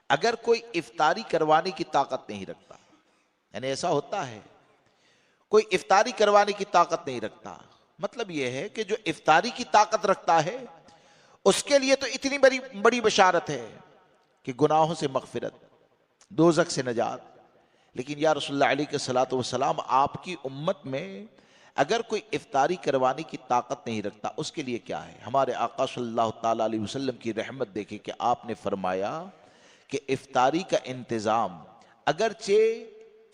اگر کوئی افطاری کروانے کی طاقت نہیں رکھتا، یعنی ایسا ہوتا ہے کوئی افطاری کروانے کی طاقت نہیں رکھتا، مطلب یہ ہے کہ جو افطاری کی طاقت رکھتا ہے اس کے لیے تو اتنی بڑی بشارت ہے کہ گناہوں سے مغفرت، دوزخ سے نجات. لیکن یا رسول اللہ علیہ الصلوۃ والسلام، آپ کی امت میں اگر کوئی افطاری کروانے کی طاقت نہیں رکھتا اس کے لیے کیا ہے؟ ہمارے آقا صلی اللہ تعالی علیہ وسلم کی رحمت دیکھیں کہ آپ نے فرمایا کہ افطاری کا انتظام اگرچہ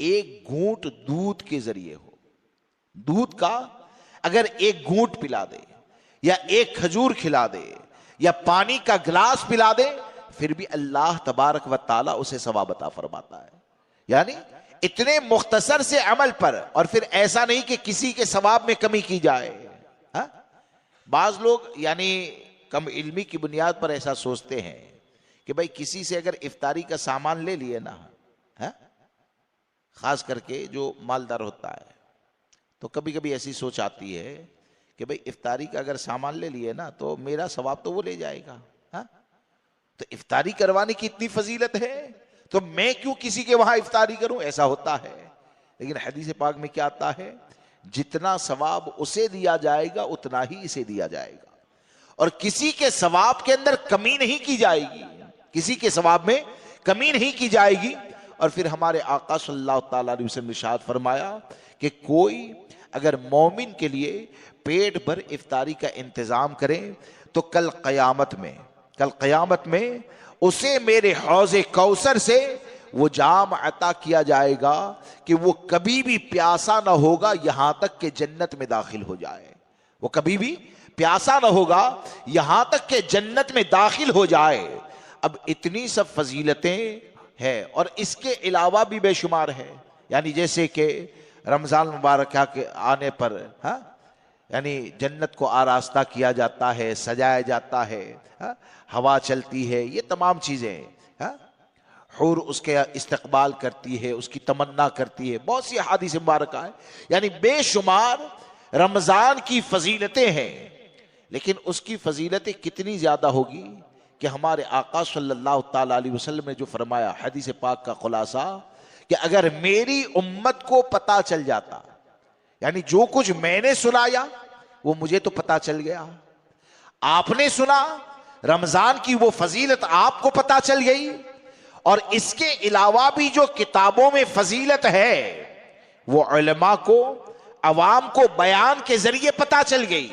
ایک گھونٹ دودھ کے ذریعے ہو، دودھ کا اگر ایک گھونٹ پلا دے یا ایک کھجور کھلا دے یا پانی کا گلاس پلا دے، پھر بھی اللہ تبارک و تعالی اسے ثواب عطا فرماتا ہے. یعنی اتنے مختصر سے عمل پر، اور پھر ایسا نہیں کہ کسی کے ثواب میں کمی کی جائے. بعض لوگ یعنی کم علمی کی بنیاد پر ایسا سوچتے ہیں کہ بھائی کسی سے اگر افطاری کا سامان لے لیے نا، خاص کر کے جو مالدار ہوتا ہے، تو کبھی کبھی ایسی سوچ آتی ہے کہ بھئی افطاری کا اگر سامان لے لیے نا تو میرا ثواب تو وہ لے جائے گا. تو افطاری کروانے کی اتنی فضیلت ہے تو میں کیوں کسی کے وہاں افطاری کروں؟ ایسا ہوتا ہے. لیکن حدیث پاک میں کیا آتا ہے؟ جتنا ثواب اسے دیا جائے گا اتنا ہی اسے دیا جائے گا، اور کسی کے ثواب کے اندر کمی نہیں کی جائے گی، کسی کے ثواب میں کمی نہیں کی جائے گی. اور پھر ہمارے آقا صلی اللہ تعالی علیہ وسلم نے ارشاد فرمایا کہ کوئی اگر مومن کے لیے پیٹ بھر افطاری کا انتظام کرے تو کل قیامت میں اسے میرے حوض کوثر سے وہ جام عطا کیا جائے گا کہ وہ کبھی بھی پیاسا نہ ہوگا یہاں تک کہ جنت میں داخل ہو جائے. وہ کبھی بھی پیاسا نہ ہوگا یہاں تک کہ جنت میں داخل ہو جائے. اب اتنی سب فضیلتیں ہیں اور اس کے علاوہ بھی بے شمار ہے. یعنی جیسے کہ رمضان مبارک کے آنے پر یعنی جنت کو آراستہ کیا جاتا ہے، سجایا جاتا ہے، ہوا چلتی ہے، یہ تمام چیزیں، حور اس کے استقبال کرتی ہے، اس کی تمنا کرتی ہے. بہت سی احادیث مبارکہ ہیں، یعنی بے شمار رمضان کی فضیلتیں ہیں. لیکن اس کی فضیلتیں کتنی زیادہ ہوگی کہ ہمارے آقا صلی اللہ تعالی علیہ وسلم نے جو فرمایا، حدیث پاک کا خلاصہ، کہ اگر میری امت کو پتا چل جاتا، یعنی جو کچھ میں نے سنایا وہ مجھے تو پتا چل گیا، آپ نے سنا رمضان کی وہ فضیلت آپ کو پتا چل گئی، اور اس کے علاوہ بھی جو کتابوں میں فضیلت ہے وہ علماء کو، عوام کو بیان کے ذریعے پتا چل گئی.